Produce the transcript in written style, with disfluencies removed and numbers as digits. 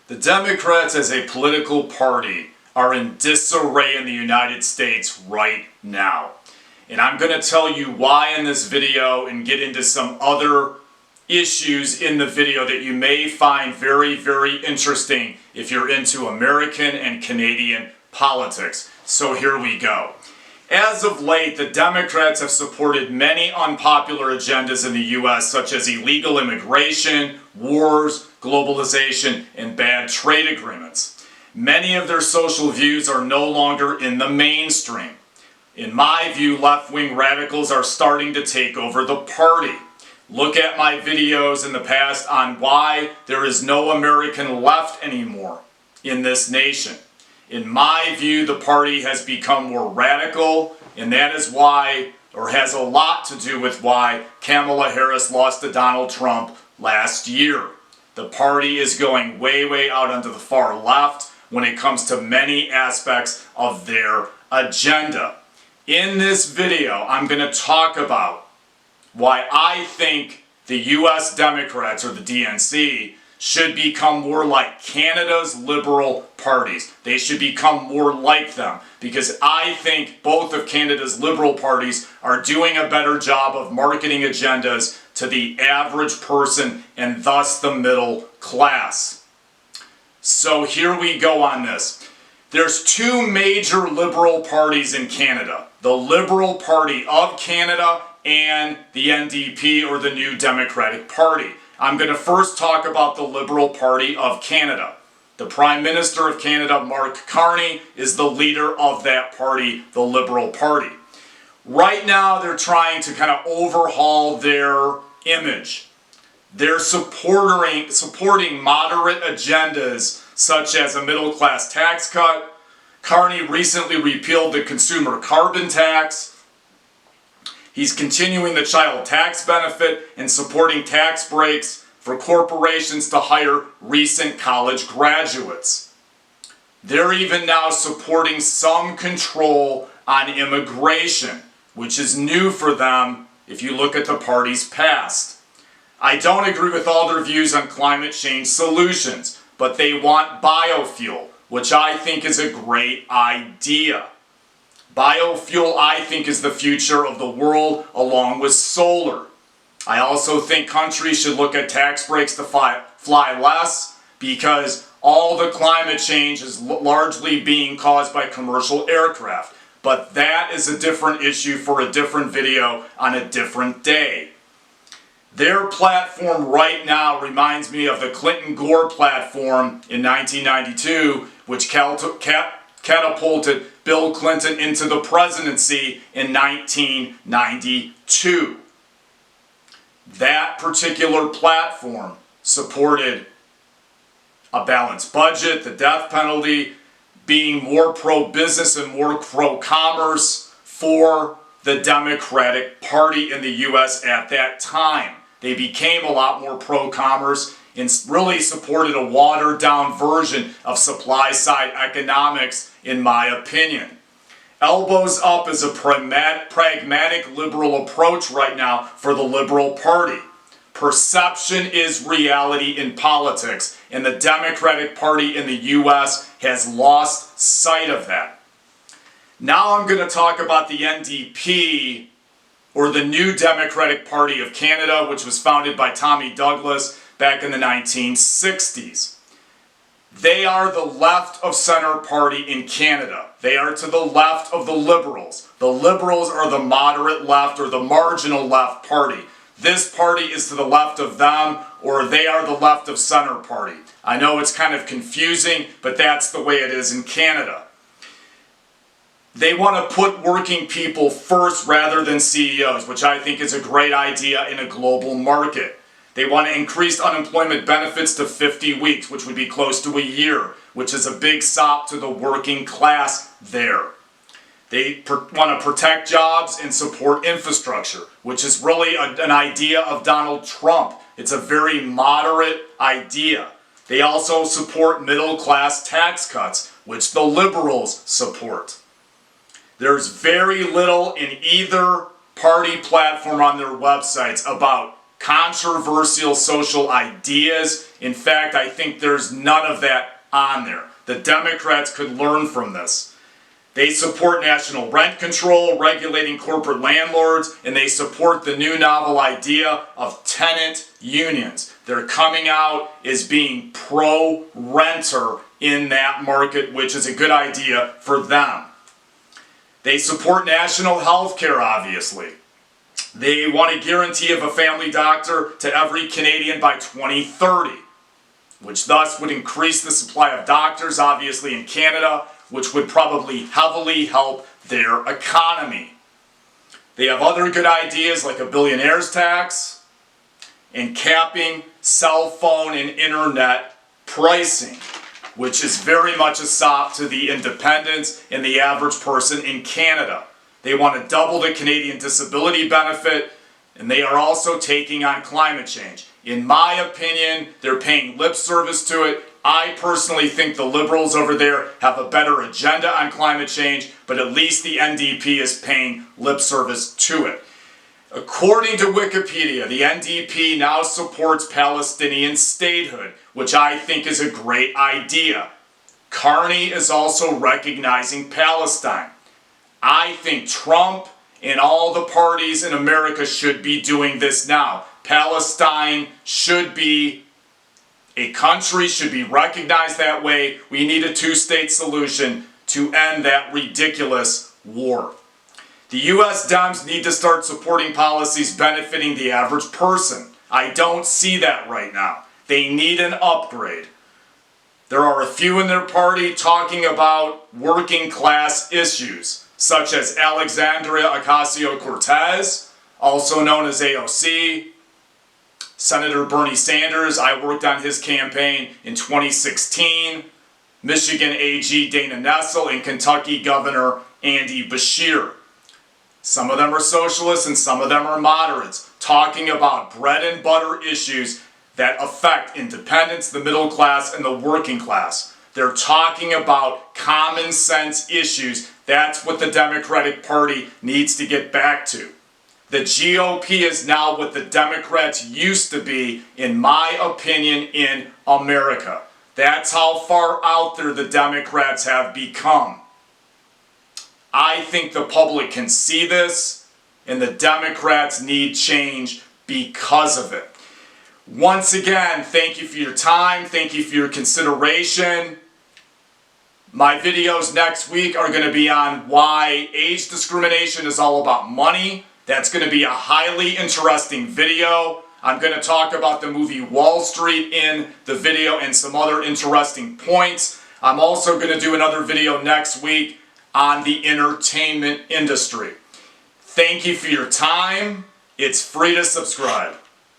The Democrats as a political party are in disarray in the United States right now. And I'm going to tell you why in this video and get into some other issues in the video that you may find very, very interesting if you're into American and Canadian politics. So here we go. As of late, the Democrats have supported many unpopular agendas in the U.S., such as illegal immigration, wars, globalization, and bad trade agreements. Many of their social views are no longer in the mainstream. In my view, left-wing radicals are starting to take over the party. Look at my videos in the past on why there is no American left anymore in this nation. In my view, the party has become more radical, and that is why, or has a lot to do with why, Kamala Harris lost to Donald Trump last year. The party is going way, way out onto the far left when it comes to many aspects of their agenda. In this video, I'm going to talk about why I think the U.S. Democrats, or the DNC, should become more like Canada's liberal parties. They should become more like them, because I think both of Canada's liberal parties are doing a better job of marketing agendas to the average person and thus the middle class. So here we go on this. There's two major liberal parties in Canada. The Liberal Party of Canada and the NDP, or the New Democratic Party. I'm going to first talk about the Liberal Party of Canada. The Prime Minister of Canada, Mark Carney, is the leader of that party, the Liberal Party. Right now, they're trying to kind of overhaul their image. They're supporting moderate agendas such as a middle-class tax cut. Carney recently repealed the consumer carbon tax. He's continuing the child tax benefit and supporting tax breaks for corporations to hire recent college graduates. They're even now supporting some control on immigration, which is new for them if you look at the party's past. I don't agree with all their views on climate change solutions, but they want biofuel, which I think is a great idea. Biofuel, I think, is the future of the world, along with solar. I also think countries should look at tax breaks to fly less, because all the climate change is largely being caused by commercial aircraft. But that is a different issue for a different video on a different day. Their platform right now reminds me of the Clinton-Gore platform in 1992, which catapulted Bill Clinton into the presidency in 1992. That particular platform supported a balanced budget, the death penalty, being more pro-business and more pro-commerce for the Democratic Party in the U.S. at that time. They became a lot more pro-commerce and really supported a watered-down version of supply-side economics, in my opinion. Elbows up is a pragmatic liberal approach right now for the Liberal Party. Perception is reality in politics, and the Democratic Party in the U.S. has lost sight of that. Now I'm going to talk about the NDP, or the New Democratic Party of Canada, which was founded by Tommy Douglas back in the 1960s. They are the left-of-center party in Canada. They are to the left of the Liberals. The Liberals are the moderate left, or the marginal left party. This party is to the left of them, or they are the left-of-center party. I know it's kind of confusing, but that's the way it is in Canada. They want to put working people first rather than CEOs, which I think is a great idea in a global market. They want to increase unemployment benefits to 50 weeks, which would be close to a year, which is a big sop to the working class there. They want to protect jobs and support infrastructure, which is really an idea of Donald Trump. It's a very moderate idea. They also support middle-class tax cuts, which the liberals support. There's very little in either party platform on their websites about controversial social ideas. In fact, I think there's none of that on there. The Democrats could learn from this. They support national rent control, regulating corporate landlords, and they support the new novel idea of tenant unions. They're coming out as being pro-renter in that market, which is a good idea for them. They support national health care, obviously. They want a guarantee of a family doctor to every Canadian by 2030, which thus would increase the supply of doctors, obviously, in Canada, which would probably heavily help their economy. They have other good ideas like a billionaire's tax and capping cell phone and internet pricing, which is very much a sop to the independents and the average person in Canada. They want to double the Canadian disability benefit, and they are also taking on climate change. In my opinion, they're paying lip service to it. I personally think the Liberals over there have a better agenda on climate change, but at least the NDP is paying lip service to it. According to Wikipedia, the NDP now supports Palestinian statehood, which I think is a great idea. Carney is also recognizing Palestine. I think Trump and all the parties in America should be doing this now. Palestine should be a country, should be recognized that way. We need a two-state solution to end that ridiculous war. The U.S. Dems need to start supporting policies benefiting the average person. I don't see that right now. They need an upgrade. There are a few in their party talking about working class issues, such as Alexandria Ocasio-Cortez, also known as AOC, Senator Bernie Sanders. I worked on his campaign in 2016, Michigan AG Dana Nessel, and Kentucky Governor Andy Beshear. Some of them are socialists and some of them are moderates, talking about bread and butter issues that affect independents, the middle class, and the working class. They're talking about common sense issues. That's what the Democratic Party needs to get back to. The GOP is now what the Democrats used to be, in my opinion, in America. That's how far out there the Democrats have become. I think the public can see this, and the Democrats need change because of it. Once again, thank you for your time. Thank you for your consideration. My videos next week are going to be on why age discrimination is all about money. That's going to be a highly interesting video. I'm going to talk about the movie Wall Street in the video and some other interesting points. I'm also going to do another video next week on the entertainment industry. Thank you for your time. It's free to subscribe.